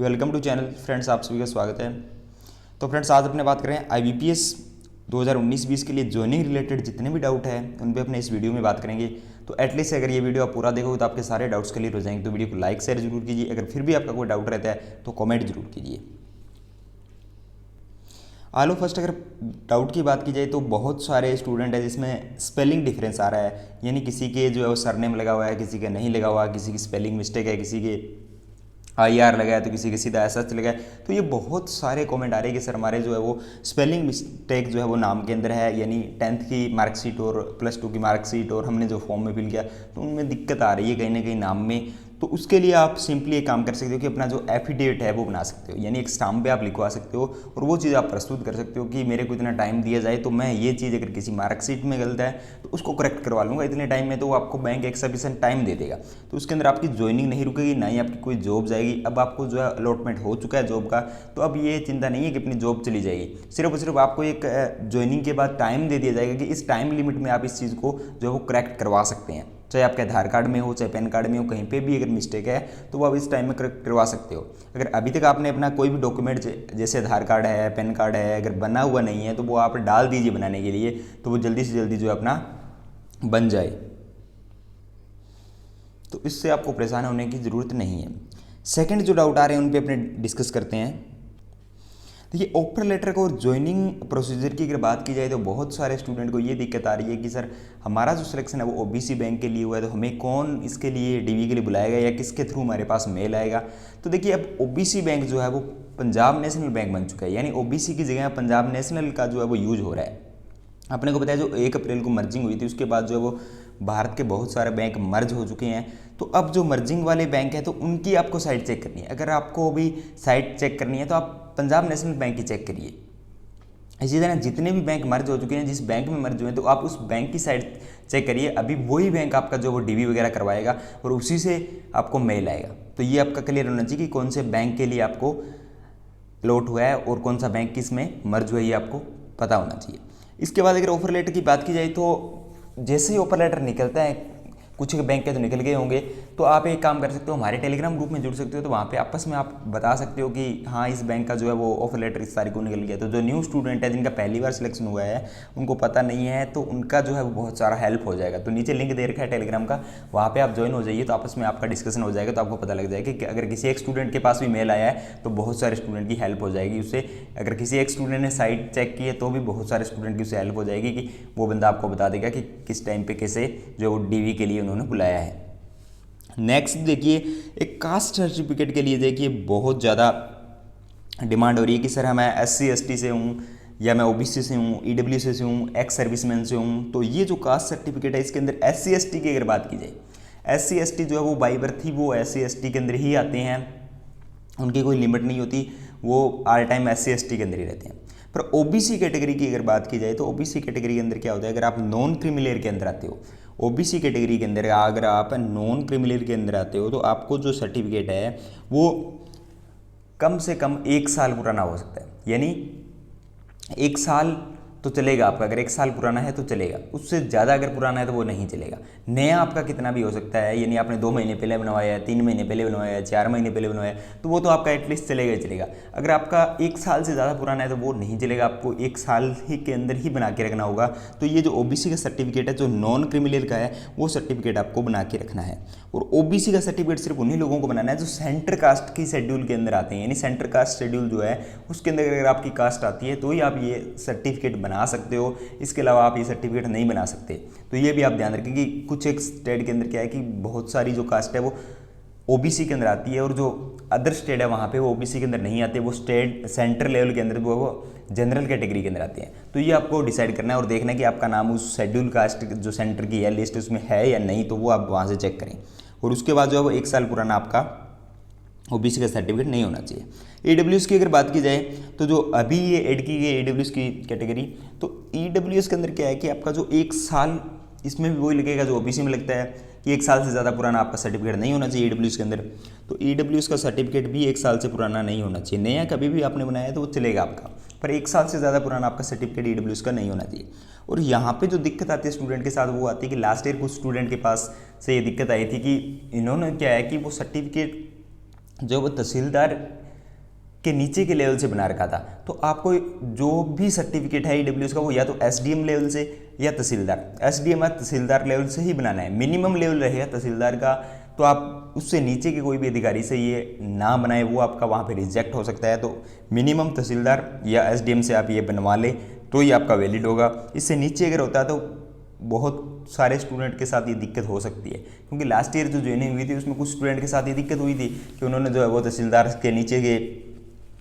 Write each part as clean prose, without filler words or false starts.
Welcome to channel friends, आप सभी का स्वागत है। तो फ्रेंड्स, आज अपने बात करें IBPS 2019-20 के लिए ज्वाइनिंग रिलेटेड जितने भी डाउट है उन पे अपने इस वीडियो में बात करेंगे। तो एटलीस्ट अगर ये वीडियो आप पूरा देखोगे तो आपके सारे डाउट्स क्लियर हो जाएंगे। तो वीडियो को लाइक शेयर जरूर कीजिए। अगर फिर भी आपका कोई डाउट रहता है तो कॉमेंट जरूर कीजिए। आलो फर्स्ट, अगर डाउट की बात की जाए तो बहुत सारे स्टूडेंट है जिसमें स्पेलिंग डिफरेंस आ रहा है, यानी किसी के जो है वो सरनेम लगा हुआ है, किसी का नहीं लगा हुआ, किसी की स्पेलिंग मिस्टेक है, किसी के IR लगा है तो किसी के सीधा SH लगा है। तो ये बहुत सारे कमेंट आ रहे हैं कि सर हमारे जो है वो स्पेलिंग मिस्टेक जो है वो नाम के अंदर है, यानी 10th की मार्कशीट और +2 की मार्कशीट और हमने जो फॉर्म में फिल किया तो उनमें दिक्कत आ रही है कहीं ना कहीं नाम में। तो उसके लिए आप सिंपली एक काम कर सकते हो कि अपना जो एफिडेविट है वो बना सकते हो, यानी एक स्टाम्प पे आप लिखवा सकते हो और वो चीज़ आप प्रस्तुत कर सकते हो कि मेरे को इतना टाइम दिया जाए तो मैं ये चीज़ अगर किसी मार्कशीट में गलत है तो उसको करेक्ट करवा लूँगा इतने टाइम में। तो वो आपको बैंक एक सफिशिएंट टाइम दे देगा। तो उसके अंदर आपकी ज्वाइनिंग नहीं रुकेगी, ना ही आपकी कोई जॉब जाएगी। अब आपको जो है अलॉटमेंट हो चुका है जॉब का, तो अब ये चिंता नहीं है कि अपनी जॉब चली जाएगी। सिर्फ और सिर्फ आपको एक ज्वाइनिंग के बाद टाइम दे दिया जाएगा कि इस टाइम लिमिट में आप इस चीज़ को जो है वो करेक्ट करवा सकते हैं। चाहे आपके आधार कार्ड में हो, चाहे पैन कार्ड में हो, कहीं पे भी अगर मिस्टेक है तो वो आप इस टाइम में करेक्ट करवा सकते हो। अगर अभी तक आपने अपना कोई भी डॉक्यूमेंट जैसे आधार कार्ड है, पैन कार्ड है, अगर बना हुआ नहीं है तो वो आप डाल दीजिए बनाने के लिए, तो वो जल्दी से जल्दी जो है अपना बन जाए। तो इससे आपको परेशान होने की ज़रूरत नहीं है। सेकंड जो डाउट आ रहे हैं उन पे अपने डिस्कस करते हैं। देखिए, ऑफर लेटर को और ज्वाइनिंग प्रोसीजर की अगर बात की जाए तो बहुत सारे स्टूडेंट को ये दिक्कत आ रही है कि सर हमारा जो सिलेक्शन है वो OBC बैंक के लिए हुआ है, तो हमें कौन इसके लिए DV के लिए बुलाएगा या किसके थ्रू हमारे पास मेल आएगा। तो देखिए, अब OBC बैंक जो है वो पंजाब नेशनल बैंक बन चुका है, यानी OBC की जगह पंजाब नेशनल का जो है वो यूज हो रहा है। अपने को पता है जो 1 अप्रैल को मर्जिंग हुई थी उसके बाद जो है वो भारत के बहुत सारे बैंक मर्ज हो चुके हैं। तो अब जो मर्जिंग वाले बैंक हैं तो उनकी आपको साइट चेक करनी है। अगर आपको अभी साइट चेक करनी है तो आप पंजाब नेशनल बैंक की चेक करिए। इसी तरह जितने भी बैंक मर्ज हो चुके हैं, जिस बैंक में मर्ज हुए हैं, तो आप उस बैंक की साइट चेक करिए। अभी वही बैंक आपका जो वो DV वगैरह करवाएगा और उसी से आपको मेल आएगा। तो ये आपका क्लियर होना चाहिए कि कौन से बैंक के लिए आपको लॉट हुआ है और कौन सा बैंक किस में मर्ज हुआ है, ये आपको पता होना चाहिए। इसके बाद अगर ऑफर लेटर की बात की जाए तो जैसे ही ऑफर लेटर निकलता है, कुछ बैंक के तो निकल गए होंगे, तो आप एक काम कर सकते हो, हमारे टेलीग्राम ग्रुप में जुड़ सकते हो। तो वहाँ पे आपस में आप बता सकते हो कि हाँ इस बैंक का जो है वो ऑफर लेटर इस तारीख को निकल गया। तो जो न्यू स्टूडेंट है जिनका पहली बार सिलेक्शन हुआ है, उनको पता नहीं है, तो उनका जो है वो बहुत सारा हेल्प हो जाएगा। तो नीचे लिंक दे रखा है टेलीग्राम का, वहाँ पर आप ज्वाइन हो जाइए। तो आपस में आपका डिस्कशन हो जाएगा, तो आपको पता लग जाएगा कि अगर किसी एक स्टूडेंट के पास भी मेल आया है तो बहुत सारे स्टूडेंट की हेल्प हो जाएगी उससे। अगर किसी एक स्टूडेंट ने साइट चेक की है तो भी बहुत सारे स्टूडेंट की उससे हेल्प हो जाएगी कि वो बंदा आपको बता देगा कि किस टाइम पे कैसे जो DV के लिए उन्होंने बुलाया है। नेक्स्ट देखिए, एक कास्ट सर्टिफिकेट के लिए देखिए बहुत ज़्यादा डिमांड हो रही है कि सर मैं SC ST से हूँ या मैं OBC से हूँ, EWS से हूँ, एक्स सर्विसमैन से हूँ। तो ये जो कास्ट सर्टिफिकेट है इसके अंदर SC ST की अगर बात की जाए, SC ST जो है वो बाई बर्थ ही वो SC ST के अंदर ही आते हैं, उनकी कोई लिमिट नहीं होती, वो ऑल टाइम SC ST के अंदर ही रहते हैं। पर OBC कैटेगरी की अगर बात की जाए तो OBC कैटेगरी के अंदर क्या होता है, अगर आप नॉन क्रिमिलेयर के अंदर आते हो, OBC कैटेगरी के अंदर अगर आप नॉन क्रिमिलेयर के अंदर आते हो तो आपको जो सर्टिफिकेट है वो कम से कम 1 साल पुराना हो सकता है। यानी 1 साल तो चलेगा आपका, अगर 1 साल पुराना है तो चलेगा, उससे ज़्यादा अगर पुराना है तो वो नहीं चलेगा। नया आपका कितना भी हो सकता है, यानी आपने 2 महीने पहले बनवाया है, 3 महीने पहले बनवाया है, 4 महीने पहले बनवाया है, तो वो तो आपका एटलीस्ट चलेगा ही चलेगा। अगर आपका 1 साल से ज़्यादा पुराना है तो वो नहीं चलेगा, आपको 1 साल ही के अंदर ही बना के रखना होगा। तो ये जो OBC का सर्टिफिकेट है जो नॉन क्रिमिनल का है वो सर्टिफिकेट आपको बना के रखना है। और OBC का सर्टिफिकेट सिर्फ उन्हीं लोगों को बनाना है जो सेंटर कास्ट की शेड्यूल के अंदर आते हैं, यानी सेंटर कास्ट शेड्यूल जो है उसके अंदर अगर आपकी कास्ट आती है तो ही आप ये सर्टिफिकेट बना सकते हो। इसके अलावा आप ये सर्टिफिकेट नहीं बना सकते। तो ये भी आप ध्यान रखें कि कुछ एक स्टेट के अंदर क्या है कि बहुत सारी जो कास्ट है वो OBC के अंदर आती है और जो अदर स्टेट है वहाँ पे वो OBC के अंदर नहीं आते, वो स्टेट सेंटर लेवल के अंदर वो जनरल कैटेगरी के अंदर आते हैं। तो ये आपको डिसाइड करना है और देखना है कि आपका नाम उस शेड्यूल कास्ट जो सेंटर की है लिस्ट उसमें है या नहीं, तो वो आप वहाँ से चेक करें। और उसके बाद जो है वो 1 साल पुराना आपका OBC का सर्टिफिकेट नहीं होना चाहिए। EWS की अगर बात की जाए तो जो अभी ये ऐड की गई EWS की कैटेगरी, तो EWS के अंदर क्या है कि आपका जो 1 साल, इसमें भी वही लगेगा जो OBC में लगता है कि 1 साल से ज़्यादा पुराना आपका सर्टिफिकेट नहीं होना चाहिए EWS के अंदर। तो EWS का सर्टिफिकेट भी 1 साल से पुराना नहीं होना चाहिए। नया कभी भी आपने बनाया है तो वो चलेगा आपका, पर 1 साल से ज़्यादा पुराना आपका सर्टिफिकेट EWS का नहीं होना चाहिए। और यहाँ पे जो दिक्कत आती है स्टूडेंट के साथ वो आती है कि लास्ट ईयर कुछ स्टूडेंट के पास से ये दिक्कत आई थी कि इन्होंने क्या है कि वो सर्टिफिकेट जो वो तहसीलदार के नीचे के लेवल से बना रखा था। तो आपको जो भी सर्टिफिकेट है ईडब्ल्यूएस का वो या तो एसडीएम लेवल से या तहसीलदार, एसडीएम या तहसीलदार लेवल से ही बनाना है। मिनिमम लेवल रहेगा तहसीलदार का, तो आप उससे नीचे के कोई भी अधिकारी से ये ना बनाए, वो आपका वहाँ पे रिजेक्ट हो सकता है। तो मिनिमम तहसीलदार या एसडीएम से आप ये बनवा लें तो ये आपका वैलिड होगा। इससे नीचे अगर होता है तो बहुत सारे स्टूडेंट के साथ ये दिक्कत हो सकती है, क्योंकि लास्ट ईयर जो ज्वाइनिंग हुई थी उसमें कुछ स्टूडेंट के साथ ये दिक्कत हुई थी कि उन्होंने जो है वो तहसीलदार के नीचे के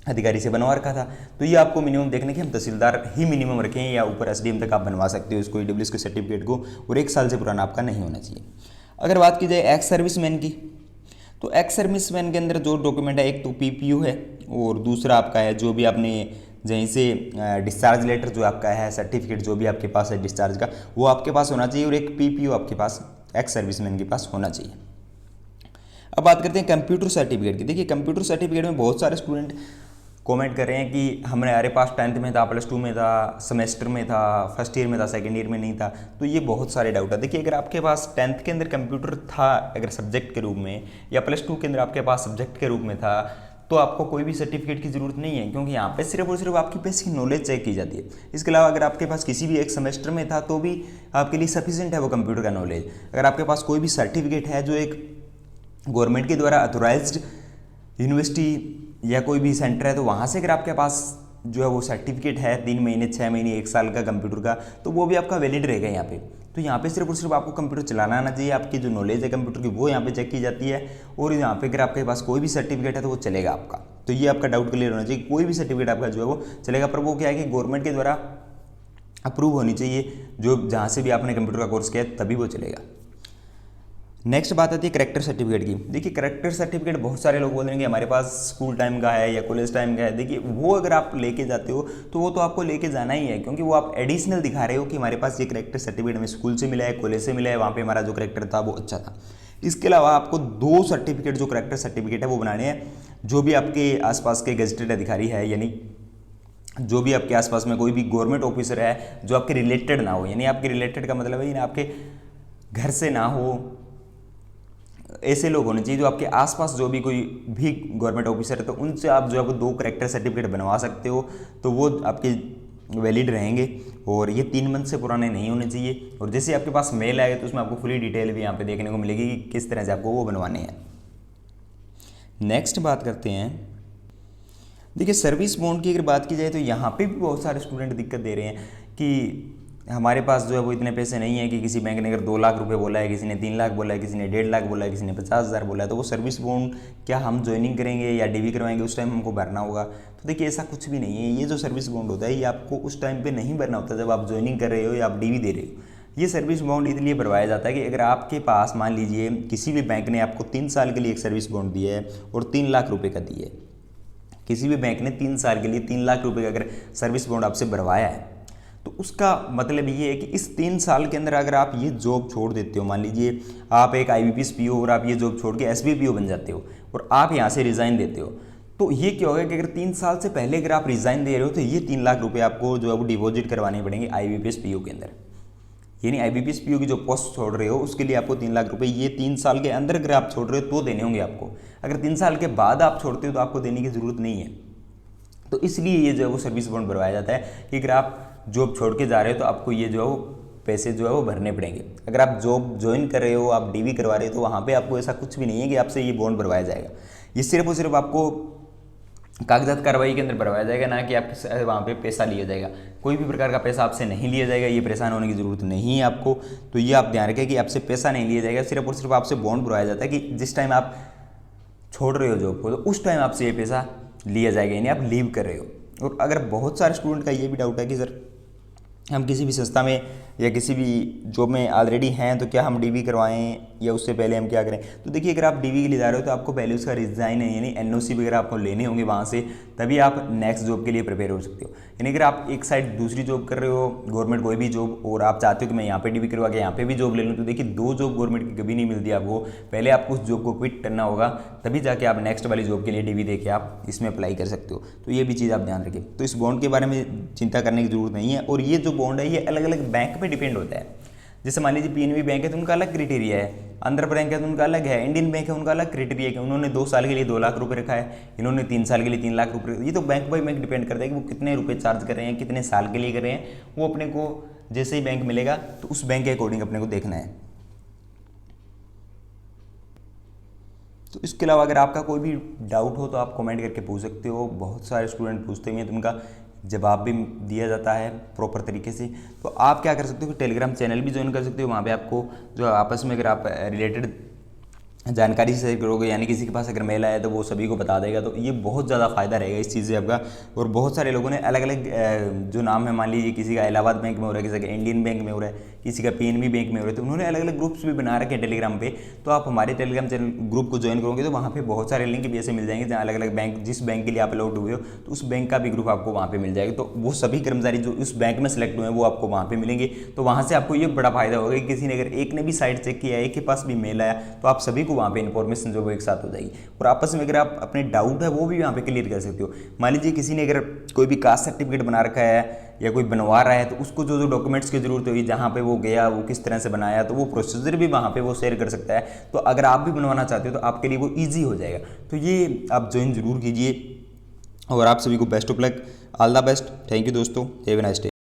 अधिकारी से बनवा रखा था। तो ये आपको मिनिमम देखने कि हम तहसीलदार ही मिनिमम रखें या ऊपर एसडीएम तक आप बनवा सकते हो इसको ईडब्ल्यूएस के सर्टिफिकेट को, और 1 साल से पुराना आपका नहीं होना चाहिए। अगर बात की जाए एक्स सर्विसमैन की, तो एक्स सर्विसमैन के अंदर जो डॉक्यूमेंट है, एक तो पीपीयू है और दूसरा आपका है जो भी आपने जहीं से डिस्चार्ज लेटर जो आपका है, सर्टिफिकेट जो भी आपके पास है डिस्चार्ज का, वो आपके पास होना चाहिए, और एक पीपीयू आपके पास एक्स सर्विसमैन के पास होना चाहिए। अब बात करते हैं कंप्यूटर सर्टिफिकेट की। देखिए कंप्यूटर सर्टिफिकेट में बहुत सारे स्टूडेंट कमेंट कर रहे हैं कि हमारे पास 10th में था, +2 में था, सेमेस्टर में था, फर्स्ट ईयर में था, सेकेंड ईयर में नहीं था। तो ये बहुत सारे डाउट है। देखिए अगर आपके पास 10th के अंदर कंप्यूटर था अगर सब्जेक्ट के रूप में, या +2 के अंदर आपके पास सब्जेक्ट के रूप में था, तो आपको कोई भी सर्टिफिकेट की ज़रूरत नहीं है, क्योंकि यहाँ पे सिर्फ और सिर्फ आपकी बेसिक नॉलेज चेक की जाती है। इसके अलावा अगर आपके पास किसी भी एक सेमेस्टर में था तो भी आपके लिए सफिशिएंट है वो कंप्यूटर का नॉलेज। अगर आपके पास कोई भी सर्टिफिकेट है जो एक गवर्नमेंट के द्वारा अथोराइज्ड यूनिवर्सिटी या कोई भी सेंटर है, तो वहाँ से अगर आपके पास जो है वो सर्टिफिकेट है 3 महीने, 6 महीने, 1 साल का कंप्यूटर का, तो वो भी आपका वैलिड रहेगा यहाँ पे। तो यहाँ पे सिर्फ और सिर्फ आपको कंप्यूटर चलाना आना चाहिए, आपकी जो नॉलेज है कंप्यूटर की वो यहाँ पे चेक की जाती है। और यहाँ पे अगर आपके पास कोई भी सर्टिफिकेट है तो वो चलेगा आपका। तो ये आपका डाउट क्लियर होना चाहिए, कोई भी सर्टिफिकेट आपका जो है वो चलेगा, पर वो क्या है कि गवर्नमेंट के द्वारा अप्रूव होनी चाहिए, जो जहाँ से भी आपने कंप्यूटर का कोर्स किया तभी वो चलेगा। नेक्स्ट बात आती है करेक्टर सर्टिफिकेट की। देखिए करेक्टर सर्टिफिकेट बहुत सारे लोग बोल रहे हैं कि हमारे पास स्कूल टाइम का है या कॉलेज टाइम का है। देखिए वो अगर आप लेके जाते हो तो वो तो आपको लेके जाना ही है, क्योंकि वो आप एडिशनल दिखा रहे हो कि हमारे पास ये करेक्टर सर्टिफिकेट हमें स्कूल से मिला है, कॉलेज से मिला है, वहाँ पे हमारा जो करेक्टर था वो अच्छा था। इसके अलावा आपको 2 सर्टिफिकेट जो करेक्टर सर्टिफिकेट है वो बनाने हैं, जो भी आपके आसपास के गेजेटेड अधिकारी है, यानी जो भी आपके आसपास में कोई भी गवर्नमेंट ऑफिसर है जो आपके रिलेटेड ना हो, यानी आपके रिलेटेड का मतलब है आपके घर से ना हो, ऐसे लोग होने चाहिए जो आपके आसपास जो भी कोई भी गवर्नमेंट ऑफिसर है, तो उनसे आप जो है वो 2 करेक्टर सर्टिफिकेट बनवा सकते हो, तो वो आपके वैलिड रहेंगे। और ये 3 मंथ से पुराने नहीं होने चाहिए। और जैसे आपके पास मेल आएगा तो उसमें आपको फुली डिटेल भी यहाँ पे देखने को मिलेगी कि किस तरह से आपको वो बनवाने हैं। नेक्स्ट बात करते हैं, देखिए सर्विस बॉन्ड की अगर बात की जाए तो यहाँ पे भी बहुत सारे स्टूडेंट दिक्कत दे रहे हैं कि हमारे पास जो है वो इतने पैसे नहीं है कि किसी बैंक ने अगर 2 लाख रुपए बोला है, किसी ने 3 लाख बोला है, किसी ने 1.5 लाख बोला है, किसी ने 50,000 बोला है, तो वो सर्विस बॉन्ड क्या हम ज्वाइनिंग करेंगे या डीवी करवाएंगे उस टाइम हमको भरना होगा। तो देखिए ऐसा कुछ भी नहीं है। ये जो सर्विस बॉन्ड होता है ये आपको उस टाइम पे नहीं भरना होता जब आप ज्वाइनिंग कर रहे हो या आप डीवी दे रहे हो। ये सर्विस बॉन्ड इसलिए भरवाया जाता है कि अगर आपके पास मान लीजिए किसी भी बैंक ने आपको 3 साल के लिए एक सर्विस बॉन्ड दिया है और 3 लाख रुपये का दिया है, किसी भी बैंक ने 3 साल के लिए 3 लाख रुपये का अगर सर्विस बॉन्ड आपसे भरवाया है, तो उसका मतलब ये है कि इस 3 साल के अंदर अगर आप ये जॉब छोड़ देते हो, मान लीजिए आप एक IBPS PO और आप ये जॉब छोड़ के SB PO बन जाते हो और आप यहाँ से रिज़ाइन देते हो, तो ये क्या होगा कि अगर 3 साल से पहले अगर आप रिज़ाइन दे रहे हो तो ये 3 लाख रुपये आपको जो है वो डिपॉजिट करवाने पड़ेंगे IBPS PO के अंदर। यानी IBPS PO की जो पोस्ट छोड़ रहे हो उसके लिए आपको 3 लाख रुपये ये 3 साल के अंदर अगर आप छोड़ रहे हो तो देने होंगे आपको। अगर 3 साल के बाद आप छोड़ते हो तो आपको देने की ज़रूरत नहीं है। तो इसलिए ये जो है वो सर्विस बॉन्ड भरवाया जाता है कि अगर आप जॉब छोड़ के जा रहे हो तो आपको ये जो है वो पैसे जो है वो भरने पड़ेंगे। अगर आप जॉब ज्वाइन कर रहे हो, आप डीवी करवा रहे हो, तो वहाँ पे आपको ऐसा कुछ भी नहीं है कि आपसे ये बॉन्ड भरवाया जाएगा। ये सिर्फ और सिर्फ आपको कागजात कार्रवाई के अंदर भरवाया जाएगा, ना कि आपके वहाँ पे पैसा लिया जाएगा। कोई भी प्रकार का पैसा आपसे नहीं लिया जाएगा, ये परेशान होने की ज़रूरत नहीं है आपको। तो ये आप ध्यान रखें कि आपसे पैसा नहीं लिया जाएगा, सिर्फ और सिर्फ आपसे बॉन्ड भरवाया जाता है कि जिस टाइम आप छोड़ रहे हो जॉब को तो उस टाइम आपसे ये पैसा लिया जाएगा, यानी आप लीव कर रहे हो। और अगर बहुत सारे स्टूडेंट का ये भी डाउट है कि सर हम किसी भी संस्था में या किसी भी जॉब में ऑलरेडी हैं तो क्या हम डीवी करवाएं या उससे पहले हम क्या करें। तो देखिए अगर आप डीवी के लिए जा रहे हो तो आपको पहले उसका रिजाइन है, यानी एनओसी वगैरह आपको लेने होंगे वहाँ से, तभी आप नेक्स्ट जॉब के लिए प्रिपेयर हो सकते हो। यानी अगर आप एक साइड दूसरी जॉब कर रहे हो, गवर्नमेंट कोई भी जॉब, और आप चाहते हो कि मैं यहाँ पे डीवी करवा के यहाँ पे भी जॉब ले लूँ, तो देखिए 2 जॉब गवर्नमेंट की कभी नहीं मिलती आपको। पहले आपको उस जॉब को क्विट करना होगा, तभी जाके आप नेक्स्ट वाली जॉब के लिए डीवी दे के आप इसमें अप्लाई कर सकते हो। तो ये भी चीज़ आप ध्यान रखें। तो इस बॉन्ड के बारे में चिंता करने की जरूरत नहीं है। और ये जो बॉन्ड है ये अलग अलग बैंक पे डिपेंड होता है। जैसे मान लीजिए PNB बैंक है तो उनका अलग क्राइटेरिया है, आंध्र बैंक है तो उनका अलग है, इंडियन बैंक है उनका अलग क्राइटेरिया है, उन्होंने 2 साल के लिए 2 लाख रुपए रखा है, इन्होंने 3 साल के लिए 3 लाख रुपए। ये तो बैंक बाई बैंक डिपेंड करता है कि वो कितने रुपए चार्ज कर रहे हैं, कितने साल के लिए कर रहे हैं, वो अपने को जैसे ही बैंक मिलेगा तो उस बैंक के अकॉर्डिंग अपने को देखना है। तो इसके अलावा अगर आपका कोई भी डाउट हो तो आप कमेंट करके पूछ सकते हो, बहुत सारे स्टूडेंट पूछते हैं तो उनका जवाब भी दिया जाता है प्रॉपर तरीके से। तो आप क्या कर सकते हो कि टेलीग्राम चैनल भी ज्वाइन कर सकते हो, वहाँ पे आपको जो आपस में अगर आप रिलेटेड जानकारी शेयर करोगे, यानी किसी के पास अगर मेल आया तो वो सभी को बता देगा, तो ये बहुत ज़्यादा फायदा रहेगा इस चीज़ से आपका। और बहुत सारे लोगों ने अलग अलग जो नाम है, मान लीजिए किसी का इलाहाबाद बैंक में हो रहा है, किसी का इंडियन बैंक में हो रहा है, किसी का पीएनबी बैंक में हो रहा है, तो उन्होंने अलग अलग ग्रुप्स भी बना रखे हैं टेलीग्राम पे। तो आप हमारे टेलीग्राम चैनल ग्रुप को ज्वाइन करोगे तो वहाँ पे बहुत सारे लिंक भी ऐसे मिल जाएंगे जहाँ अलग अलग बैंक, जिस बैंक के लिए आप अलॉट हुए हो तो उस बैंक का भी ग्रुप आपको वहाँ पे मिल जाएगा। तो वो सभी कर्मचारी जो उस बैंक में सेलेक्ट हुए हैं वो आपको वहाँ पे मिलेंगे। तो वहाँ से आपको ये बड़ा फायदा होगा कि किसी ने अगर एक ने भी साइट चेक किया, एक के पास भी मेल आया, तो आप सभी को वहाँ पे इन्फॉर्मेशन जो वो एक साथ हो जाएगी। और आपस में अगर आप अपने डाउट है वो भी वहाँ पे क्लियर कर सकते हो। मान लीजिए किसी ने अगर कोई भी कास्ट सर्टिफिकेट बना रखा है या कोई बनवा रहा है, तो उसको जो जो डॉक्यूमेंट्स की जरूरत हुई, जहाँ पे वो गया वो किस तरह से बनाया, तो वो प्रोसीजर भी वहाँ पे वो शेयर कर सकता है। तो अगर आप भी बनवाना चाहते हो तो आपके लिए वो ईजी हो जाएगा। तो ये आप ज्वाइन जरूर कीजिए और आप सभी को best of luck, all the best. Thank you दोस्तों, हैव अ नाइस डे।